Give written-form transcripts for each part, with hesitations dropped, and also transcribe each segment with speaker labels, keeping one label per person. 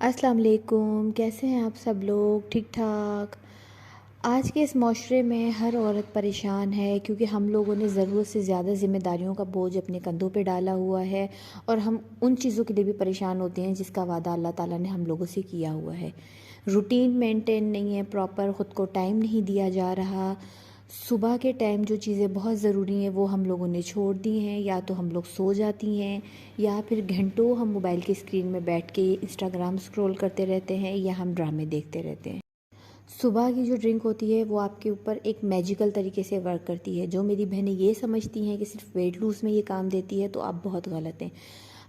Speaker 1: अस्सलाम वालेकुम। कैसे हैं आप सब लोग? ठीक ठाक। आज के इस माशरे में हर औरत परेशान है क्योंकि हम लोगों ने ज़रूरत से ज़्यादा ज़िम्मेदारियों का बोझ अपने कंधों पे डाला हुआ है और हम उन चीज़ों के लिए भी परेशान होते हैं जिसका वादा अल्लाह ताला ने हम लोगों से किया हुआ है। रूटीन मेंटेन नहीं है, प्रॉपर ख़ुद को टाइम नहीं दिया जा रहा। सुबह के टाइम जो चीज़ें बहुत ज़रूरी हैं वो हम लोगों ने छोड़ दी हैं, या तो हम लोग सो जाती हैं या फिर घंटों हम मोबाइल की स्क्रीन में बैठ के इंस्टाग्राम स्क्रॉल करते रहते हैं या हम ड्रामे देखते रहते हैं। सुबह की जो ड्रिंक होती है वो आपके ऊपर एक मैजिकल तरीके से वर्क करती है। जो मेरी बहनें ये समझती हैं कि सिर्फ वेट लूज़ में ये काम देती है तो आप बहुत गलत हैं।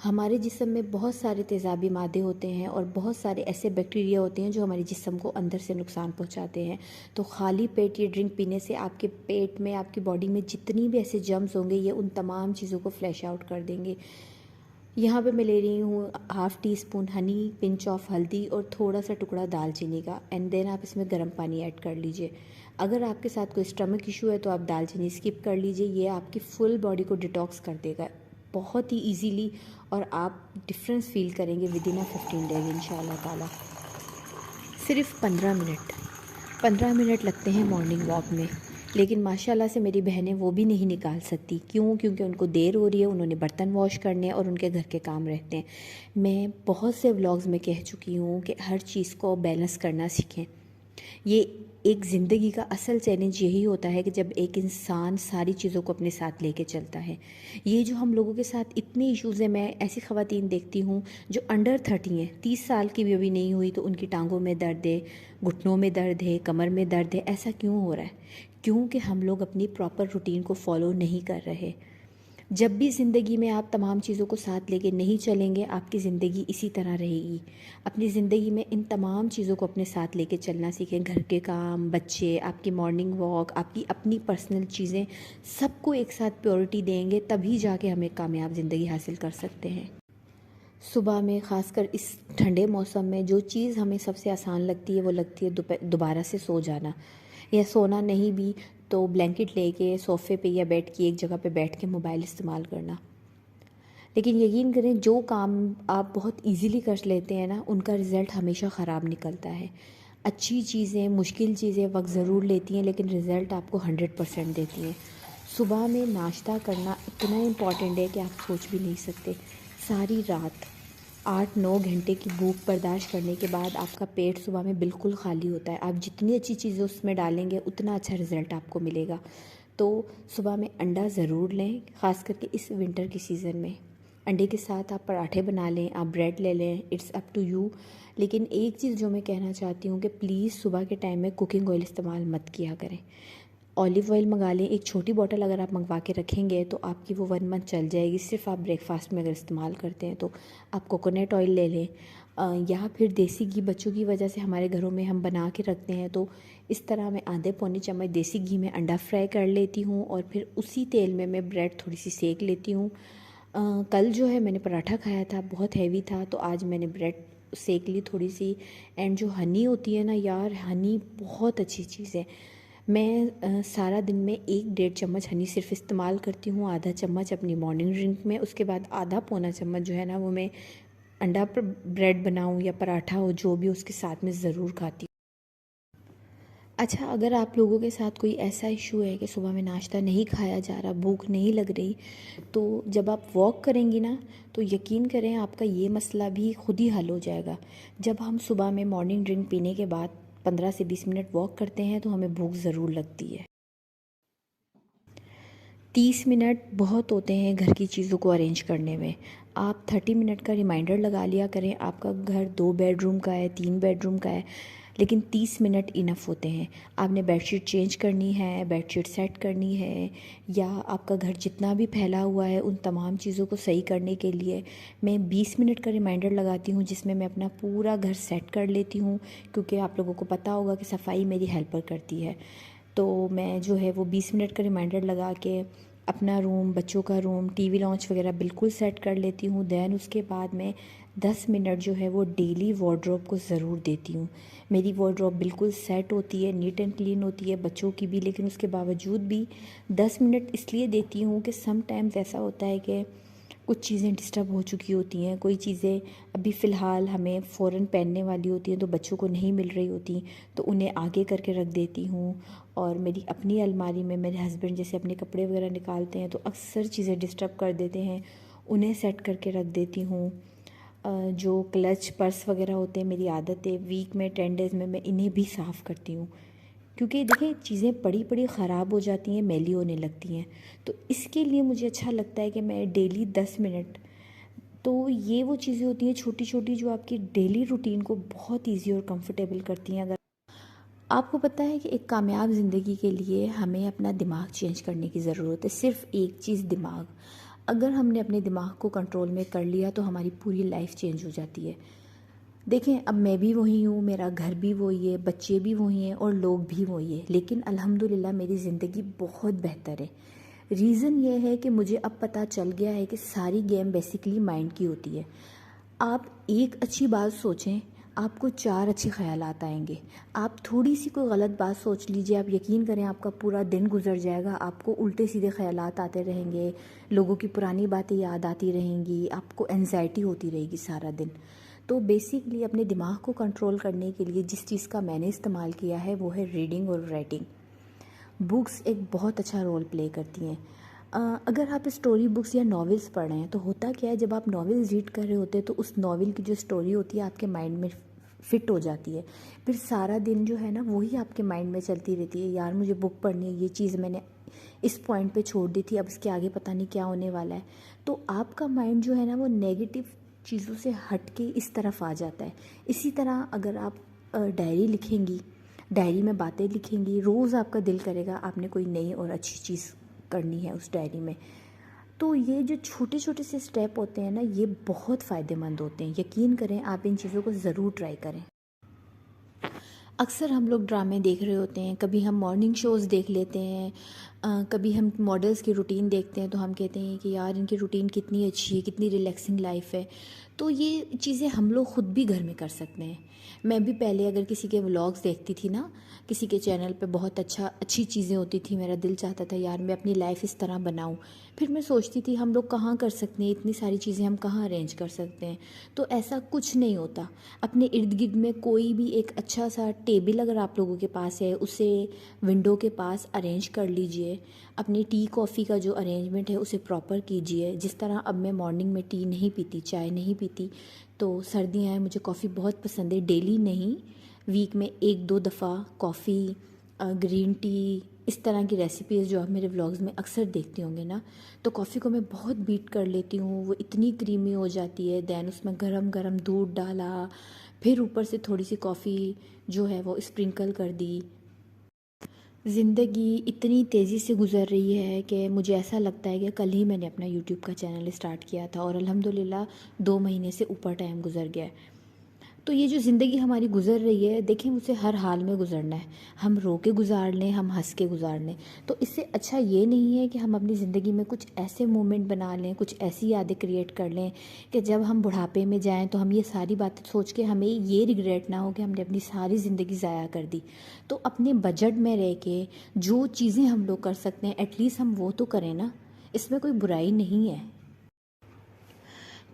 Speaker 1: हमारे जिस्म में बहुत सारे तेज़ाबी मादे होते हैं और बहुत सारे ऐसे बैक्टीरिया होते हैं जो हमारे जिस्म को अंदर से नुकसान पहुंचाते हैं। तो खाली पेट ये ड्रिंक पीने से आपके पेट में, आपकी बॉडी में जितनी भी ऐसे जर्म्स होंगे ये उन तमाम चीज़ों को फ्लैश आउट कर देंगे। यहाँ पे मैं ले रही हूँ half tea spoon Honey, pinch of हल्दी और थोड़ा सा टुकड़ा दालचीनी का, एंड देन आप इसमें गर्म पानी ऐड कर लीजिए। अगर आपके साथ कोई स्टमक इशू है तो आप दालचीनी स्किप कर लीजिए। ये आपकी फुल बॉडी को डिटॉक्स कर देगा बहुत ही इजीली और आप डिफरेंस फील करेंगे विद इन 15 डेज इंशाल्लाह ताला। सिर्फ 15 मिनट लगते हैं मॉर्निंग वॉक में, लेकिन माशाल्लाह से मेरी बहनें वो भी नहीं निकाल सकती। क्यों? क्योंकि उनको देर हो रही है, उन्होंने बर्तन वॉश करने हैं और उनके घर के काम रहते हैं। मैं बहुत से व्लॉग्स में कह चुकी हूँ कि हर चीज़ को बैलेंस करना सीखें। ये एक ज़िंदगी का असल चैलेंज यही होता है कि जब एक इंसान सारी चीज़ों को अपने साथ लेके चलता है। ये जो हम लोगों के साथ इतने इश्यूज़ हैं, मैं ऐसी ख़वातीन देखती हूँ जो अंडर 30 हैं, 30 साल की भी अभी नहीं हुई तो उनकी टांगों में दर्द है, घुटनों में दर्द है, कमर में दर्द है। ऐसा क्यों हो रहा है? क्योंकि हम लोग अपनी प्रॉपर रूटीन को फॉलो नहीं कर रहे। जब भी ज़िंदगी में आप तमाम चीज़ों को साथ लेके नहीं चलेंगे, आपकी ज़िंदगी इसी तरह रहेगी। अपनी ज़िंदगी में इन तमाम चीज़ों को अपने साथ लेके चलना सीखें। घर के काम, बच्चे, आपकी मॉर्निंग वॉक, आपकी अपनी पर्सनल चीज़ें, सबको एक साथ प्रायोरिटी देंगे तभी जाके हम एक कामयाब ज़िंदगी हासिल कर सकते हैं। सुबह में ख़ासकर इस ठंडे मौसम में जो चीज़ हमें सबसे आसान लगती है वो लगती है दोबारा से सो जाना, या सोना नहीं भी तो ब्लैंकेट लेके सोफ़े पे या बेड की एक जगह पे बैठ के मोबाइल इस्तेमाल करना। लेकिन यकीन करें, जो काम आप बहुत इजीली कर लेते हैं ना, उनका रिज़ल्ट हमेशा ख़राब निकलता है। अच्छी चीज़ें, मुश्किल चीज़ें वक्त ज़रूर लेती हैं लेकिन रिज़ल्ट आपको 100% देती हैं। सुबह में नाश्ता करना इतना इम्पॉर्टेंट है कि आप सोच भी नहीं सकते। सारी रात 8-9 घंटे की भूख बर्दाश्त करने के बाद आपका पेट सुबह में बिल्कुल खाली होता है। आप जितनी अच्छी चीज़ें उसमें डालेंगे उतना अच्छा रिज़ल्ट आपको मिलेगा। तो सुबह में अंडा ज़रूर लें, ख़ास करके इस विंटर की सीज़न में। अंडे के साथ आप पराठे बना लें, आप ब्रेड ले लें, इट्स अप टू यू। लेकिन एक चीज़ जो मैं कहना चाहती हूँ कि प्लीज़ सुबह के टाइम में कुकिंग ऑयल इस्तेमाल मत किया करें। ऑलिव ऑयल मंगा लें, एक छोटी बॉटल अगर आप मंगवा के रखेंगे तो आपकी वो 1 मंथ चल जाएगी। सिर्फ आप ब्रेकफास्ट में अगर इस्तेमाल करते हैं तो आप कोकोनट ऑयल ले लें, या फिर देसी घी। बच्चों की वजह से हमारे घरों में हम बना के रखते हैं, तो इस तरह मैं आधे पौने चम्मच देसी घी में अंडा फ्राई कर लेती हूँ और फिर उसी तेल में मैं ब्रेड थोड़ी सी सेक लेती हूँ। कल जो है मैंने पराठा खाया था, बहुत हैवी था, तो आज मैंने ब्रेड सेक ली थोड़ी सी। एंड जो हनी होती है ना यार, हनी बहुत अच्छी चीज़ है। मैं सारा दिन में 1-1.5 चम्मच हनी सिर्फ इस्तेमाल करती हूँ, आधा चम्मच अपनी मॉर्निंग ड्रिंक में। उसके बाद आधा पौना चम्मच जो है ना वो मैं अंडा पर ब्रेड बनाऊँ या पराठा हो जो भी, उसके साथ में ज़रूर खाती हूँ। अच्छा, अगर आप लोगों के साथ कोई ऐसा इशू है कि सुबह में नाश्ता नहीं खाया जा रहा, भूख नहीं लग रही, तो जब आप वॉक करेंगी ना तो यकीन करें आपका ये मसला भी खुद ही हल हो जाएगा। जब हम सुबह में मॉर्निंग ड्रिंक पीने के बाद 15 से 20 मिनट वॉक करते हैं तो हमें भूख ज़रूर लगती है। 30 मिनट बहुत होते हैं घर की चीज़ों को अरेंज करने में। आप 30 मिनट का रिमाइंडर लगा लिया करें। आपका घर 2 बेडरूम का है, 3 बेडरूम का है, लेकिन 30 मिनट इनफ होते हैं। आपने बेडशीट चेंज करनी है, बेडशीट सेट करनी है, या आपका घर जितना भी फैला हुआ है उन तमाम चीज़ों को सही करने के लिए मैं 20 मिनट का रिमाइंडर लगाती हूँ, जिसमें मैं अपना पूरा घर सेट कर लेती हूँ। क्योंकि आप लोगों को पता होगा कि सफाई मेरी हेल्पर करती है, तो मैं जो है वो 20 मिनट का रिमाइंडर लगा के अपना रूम, बच्चों का रूम, टीवी लॉन्च वगैरह बिल्कुल सेट कर लेती हूँ। दैन उसके बाद मैं 10 मिनट जो है वो डेली वार्डरोब को ज़रूर देती हूँ। मेरी वार्डरोब बिल्कुल सेट होती है, नीट एंड क्लीन होती है, बच्चों की भी, लेकिन उसके बावजूद भी 10 मिनट इसलिए देती हूँ कि सम टाइम्स ऐसा होता है कि कुछ चीज़ें डिस्टर्ब हो चुकी होती हैं, कोई चीज़ें अभी फ़िलहाल हमें फ़ौरन पहनने वाली होती हैं तो बच्चों को नहीं मिल रही होती, तो उन्हें आगे करके रख देती हूँ। और मेरी अपनी अलमारी में मेरे हस्बैंड जैसे अपने कपड़े वगैरह निकालते हैं तो अक्सर चीज़ें डिस्टर्ब कर देते हैं, उन्हें सेट करके रख देती हूँ। जो क्लच पर्स वगैरह होते हैं, मेरी आदत है वीक में 10 डेज़ में मैं इन्हें भी साफ़ करती हूँ, क्योंकि देखिए चीज़ें पड़ी पड़ी ख़राब हो जाती हैं, मैली होने लगती हैं। तो इसके लिए मुझे अच्छा लगता है कि मैं डेली 10 मिनट, तो ये वो चीज़ें होती हैं छोटी छोटी जो आपकी डेली रूटीन को बहुत ईजी और कंफर्टेबल करती हैं। अगर आपको पता है कि एक कामयाब ज़िंदगी के लिए हमें अपना दिमाग चेंज करने की ज़रूरत है, सिर्फ एक चीज़ दिमाग। अगर हमने अपने दिमाग को कंट्रोल में कर लिया तो हमारी पूरी लाइफ चेंज हो जाती है। देखें, अब मैं भी वही हूँ, मेरा घर भी वही है, बच्चे भी वही हैं और लोग भी वही है, लेकिन अल्हम्दुलिल्लाह मेरी ज़िंदगी बहुत बेहतर है। रीज़न ये है कि मुझे अब पता चल गया है कि सारी गेम बेसिकली माइंड की होती है। आप एक अच्छी बात सोचें, आपको 4 अच्छे ख़यालात आएंगे। आप थोड़ी सी कोई गलत बात सोच लीजिए, आप यकीन करें आपका पूरा दिन गुजर जाएगा, आपको उल्टे सीधे ख़यालात आते रहेंगे, लोगों की पुरानी बातें याद आती रहेंगी, आपको एंजाइटी होती रहेगी सारा दिन। तो बेसिकली अपने दिमाग को कंट्रोल करने के लिए जिस चीज़ का मैंने इस्तेमाल किया है वो है रीडिंग और राइटिंग। बुक्स एक बहुत अच्छा रोल प्ले करती हैं। अगर आप स्टोरी बुक्स या नॉवेल्स पढ़ रहे हैं तो होता क्या है, जब आप नॉवेल्स रीड कर रहे होते हैं तो उस नॉवेल की जो स्टोरी होती है आपके माइंड में फिट हो जाती है। फिर सारा दिन जो है ना वही आपके माइंड में चलती रहती है, यार मुझे बुक पढ़नी है, ये चीज़ मैंने इस पॉइंट पे छोड़ दी थी, अब इसके आगे पता नहीं क्या होने वाला है। तो आपका माइंड जो है ना वो नेगेटिव चीज़ों से हट के इस तरफ आ जाता है। इसी तरह अगर आप डायरी लिखेंगी, डायरी में बातें लिखेंगी, रोज़ आपका दिल करेगा आपने कोई नई और अच्छी चीज़ करनी है उस डायरी में। तो ये जो छोटे छोटे से स्टेप होते हैं ना ये बहुत फ़ायदेमंद होते हैं, यकीन करें आप इन चीज़ों को ज़रूर ट्राई करें। अक्सर हम लोग ड्रामे देख रहे होते हैं, कभी हम मॉर्निंग शोज़ देख लेते हैं, कभी हम मॉडल्स की रूटीन देखते हैं तो हम कहते हैं कि यार इनकी रूटीन कितनी अच्छी है, कितनी रिलैक्सिंग लाइफ है। तो ये चीज़ें हम लोग ख़ुद भी घर में कर सकते हैं। मैं भी पहले अगर किसी के व्लॉग्स देखती थी ना, किसी के चैनल पे बहुत अच्छी चीज़ें होती थी, मेरा दिल चाहता था यार मैं अपनी लाइफ इस तरह बनाऊँ। फिर मैं सोचती थी हम लोग कहाँ कर सकते हैं, इतनी सारी चीज़ें हम कहाँ अरेंज कर सकते हैं। तो ऐसा कुछ नहीं होता। अपने इर्द गिर्द में कोई भी एक अच्छा सा टेबल अगर आप लोगों के पास है उसे विंडो के पास अरेंज कर लीजिए। अपनी टी कॉफ़ी का जो अरेंजमेंट है उसे प्रॉपर कीजिए। जिस तरह अब मैं मॉर्निंग में टी नहीं पीती, चाय नहीं पीती, तो सर्दियाँ हैं मुझे कॉफ़ी बहुत पसंद है। डेली नहीं, वीक में 1-2 दफ़ा कॉफ़ी, ग्रीन टी, इस तरह की रेसिपीज़ जो आप मेरे व्लॉग्स में अक्सर देखते होंगे ना, तो कॉफ़ी को मैं बहुत बीट कर लेती हूँ, वो इतनी क्रीमी हो जाती है। दैन उसमें गरम गरम दूध डाला, फिर ऊपर से थोड़ी सी कॉफ़ी जो है वो स्प्रिंकल कर दी। ज़िंदगी इतनी तेज़ी से गुज़र रही है कि मुझे ऐसा लगता है कि कल ही मैंने अपना यूट्यूब का चैनल स्टार्ट किया था और अल्हम्दुलिल्लाह 2 महीने से ऊपर टाइम गुज़र गया है। तो ये जो ज़िंदगी हमारी गुज़र रही है, देखें उसे हर हाल में गुज़रना है। हम रो के गुज़ार लें, हम हंस के गुज़ार लें, तो इससे अच्छा ये नहीं है कि हम अपनी ज़िंदगी में कुछ ऐसे मोमेंट बना लें, कुछ ऐसी यादें क्रिएट कर लें कि जब हम बुढ़ापे में जाएं तो हम ये सारी बातें सोच के हमें ये रिग्रेट ना हो कि हमने अपनी सारी ज़िंदगी ज़ाया कर दी। तो अपने बजट में रह के जो चीज़ें हम लोग कर सकते हैं एटलीस्ट हम वो तो करें ना, इसमें कोई बुराई नहीं है।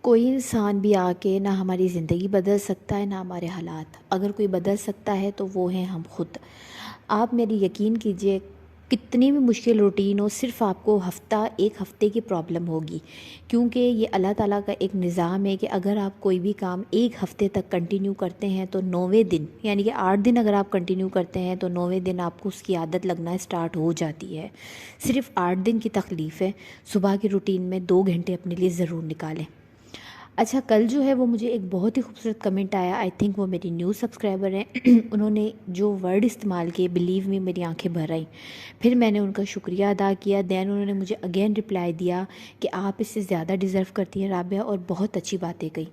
Speaker 1: कोई इंसान भी आके ना हमारी ज़िंदगी बदल सकता है ना हमारे हालात। अगर कोई बदल सकता है तो वो हैं हम खुद। आप मेरी यकीन कीजिए, कितनी भी मुश्किल रूटीन हो, सिर्फ़ आपको एक हफ़्ते की प्रॉब्लम होगी, क्योंकि ये अल्लाह ताला का एक निज़ाम है कि अगर आप कोई भी काम 1 हफ़्ते तक कंटिन्यू करते हैं तो 9वें दिन, यानी कि 8 दिन अगर आप कंटिन्यू करते हैं तो 9वें दिन आपको उसकी आदत लगना स्टार्ट हो जाती है। सिर्फ़ 8 दिन की तकलीफ़ है। सुबह की रूटीन में 2 घंटे अपने लिए ज़रूर निकालें। अच्छा, कल जो है वो मुझे एक बहुत ही खूबसूरत कमेंट आया, आई थिंक वो मेरी न्यू सब्सक्राइबर हैं। उन्होंने जो वर्ड इस्तेमाल किए, बिलीव मी, मेरी आंखें भर आईं। फिर मैंने उनका शुक्रिया अदा किया। दैन उन्होंने मुझे अगेन रिप्लाई दिया कि आप इससे ज़्यादा डिज़र्व करती हैं राबिया, और बहुत अच्छी बातें कही।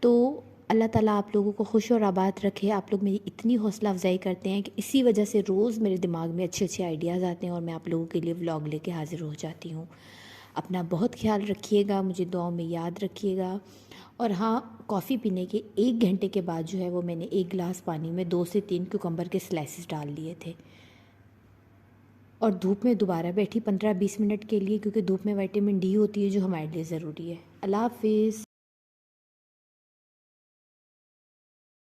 Speaker 1: तो अल्लाह ताला आप लोगों को खुश और आबाद रखे। आप लोग मेरी इतनी हौसला अफजाई करते हैं कि इसी वजह से रोज़ मेरे दिमाग में अच्छे अच्छे आइडियाज़ आते हैं और मैं आप लोगों के लिए व्लॉग लेके हाज़िर हो जाती हूँ। अपना बहुत ख्याल रखिएगा, मुझे दुआओं में याद रखिएगा। और हाँ, कॉफ़ी पीने के 1 घंटे के बाद जो है वो मैंने 1 गिलास पानी में 2 से 3 क्यूकम्बर के स्लाइसेस डाल लिए थे और धूप में दोबारा बैठी 15-20 मिनट के लिए, क्योंकि धूप में विटामिन डी होती है जो हमारे लिए ज़रूरी है। अल्लाह हाफिज़।